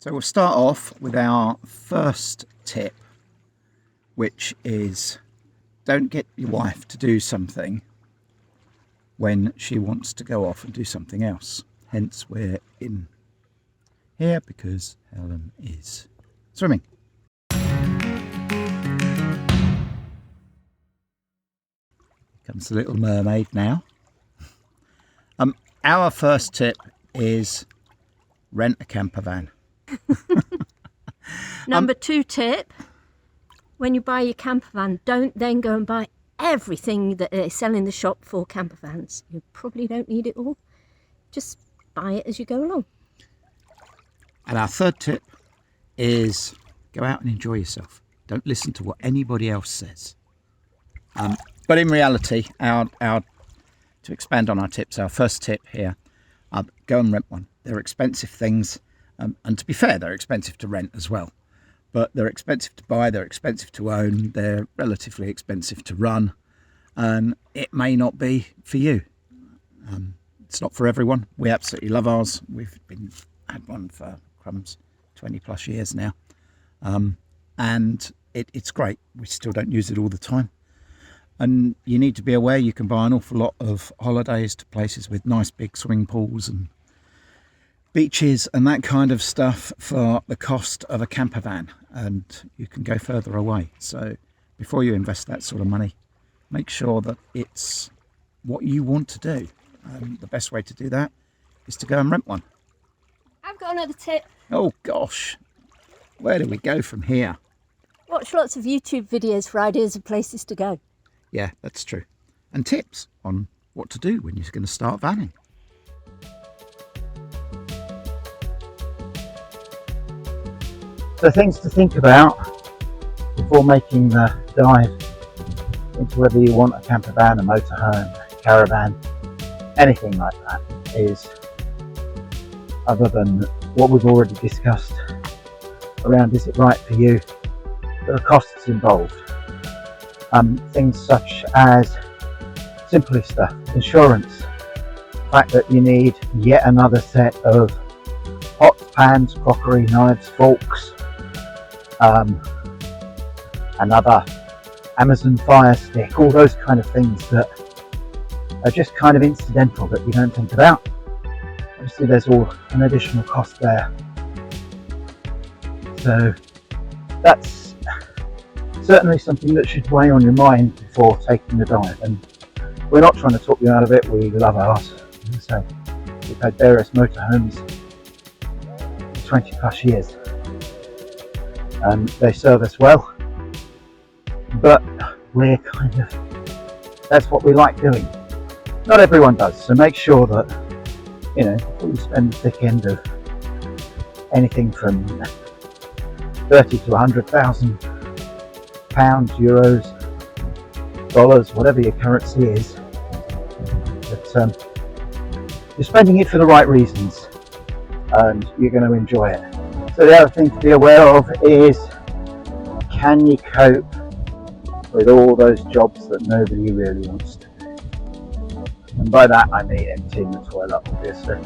So we'll start off with our first tip, which is don't get your wife to do something when she wants to go off and do something else. Hence we're in here because Helen is swimming. Comes the Little Mermaid now. Our first tip is rent a camper van. Number 2 tip, when you buy your camper van, don't then go and buy everything that they sell in the shop for camper vans. You probably don't need it all. Just buy it as you go along. And our third tip is go out and enjoy yourself. Don't listen to what anybody else says. But in reality, to expand on our tips, our first tip here, go and rent one. They're expensive things, and to be fair, they're expensive to rent as well. But they're expensive to buy, they're expensive to own, they're relatively expensive to run, and it may not be for you. It's not for everyone. We absolutely love ours. We've had one for crumbs 20 plus years now, and it's great. We still don't use it all the time. And you need to be aware you can buy an awful lot of holidays to places with nice big swimming pools and beaches and that kind of stuff for the cost of a camper van, and you can go further away. So before you invest that sort of money, make sure that it's what you want to do. The best way to do that is to go and rent one. I've got another tip. Oh gosh, where do we go from here? Watch lots of YouTube videos for ideas of places to go. Yeah, that's true. And tips on what to do when you're going to start vanning. So things to think about before making the dive into whether you want a camper van, a motorhome, a caravan, anything like that, is, other than what we've already discussed around is it right for you, there are costs involved. Things such as simply stuff, insurance, the fact that you need yet another set of pots, pans, crockery, knives, forks, another Amazon Fire Stick, all those kind of things that are just kind of incidental that you don't think about. Obviously there's all an additional cost there. So that's certainly something that should weigh on your mind before taking the dive. And we're not trying to talk you out of it, we love ours. So we've had various motorhomes for 20 plus years. And they serve us well. But we're that's what we like doing. Not everyone does, so make sure that, before you spend the thick end of anything from 30 to 100,000 pounds, euros, dollars, whatever your currency is, that you're spending it for the right reasons and you're going to enjoy it. So the other thing to be aware of is, can you cope with all those jobs that nobody really wants to do? And by that I mean emptying the toilet, obviously.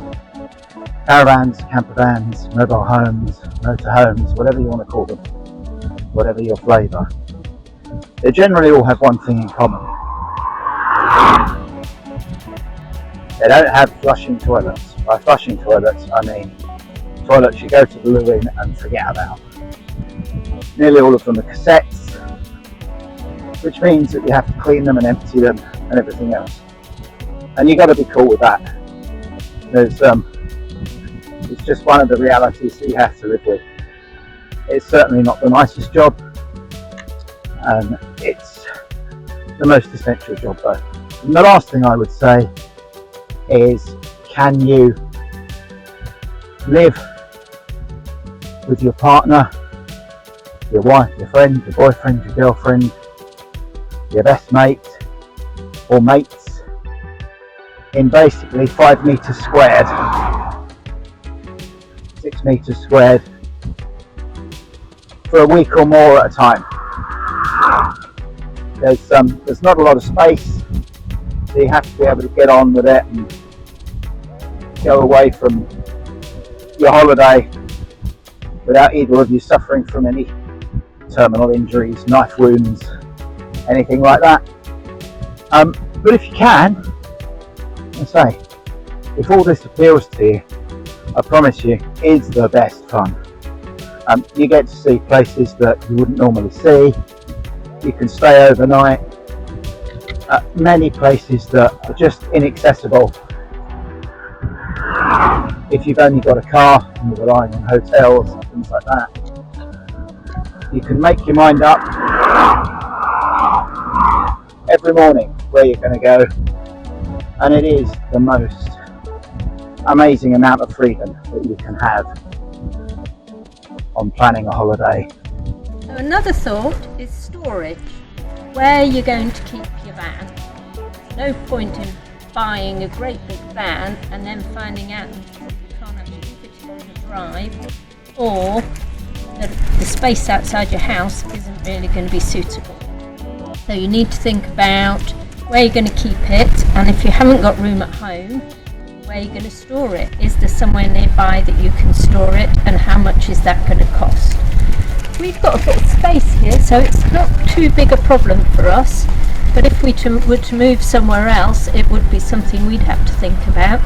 Caravans, camper vans, mobile homes, motorhomes, whatever you want to call them, whatever your flavour. They generally all have one thing in common. They don't have flushing toilets. By flushing toilets, I mean toilets you go to the loo in and forget about. Nearly all of them are cassettes, which means that you have to clean them and empty them and everything else. And you got to be cool with that. It's just one of the realities that you have to live with. It's certainly not the nicest job, and it's the most essential job though. And the last thing I would say is, can you live with your partner, your wife, your friend, your boyfriend, your girlfriend, your best mate or mates in basically 5 meters squared, 6 meters squared for a week or more at a time? There's not a lot of space, so you have to be able to get on with it and go away from your holiday without either of you suffering from any terminal injuries, knife wounds, anything like that. But if you can, I say, if all this appeals to you, I promise you, it's the best fun. You get to see places that you wouldn't normally see. You can stay overnight at many places that are just inaccessible if you've only got a car and you're relying on hotels and things like that. You can make your mind up every morning where you're going to go, and it is the most amazing amount of freedom that you can have on planning a holiday. So another thought is storage. Where you're going to keep your van. No point in buying a great big van and then finding out that you can't actually fit it on the drive, or that the space outside your house isn't really going to be suitable. So you need to think about where you're going to keep it, and if you haven't got room at home, where you're going to store it. Is there somewhere nearby that you can store it, and how much is that going to cost? We've got a bit of space here, so it's not too big a problem for us, but if we were to move somewhere else, it would be something we'd have to think about.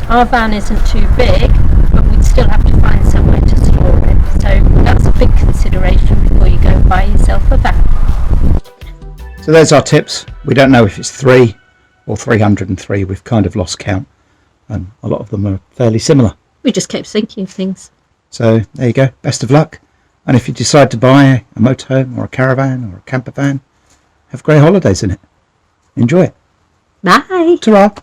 Our van isn't too big, but we'd still have to find somewhere to store it, so that's a big consideration before you go and buy yourself a van. So there's our tips. We don't know if it's 3 or 303, we've kind of lost count, and a lot of them are fairly similar. We just kept thinking of things. So there you go, best of luck. And if you decide to buy a motorhome or a caravan or a camper van, have great holidays in it. Enjoy it. Bye. Ta-ra.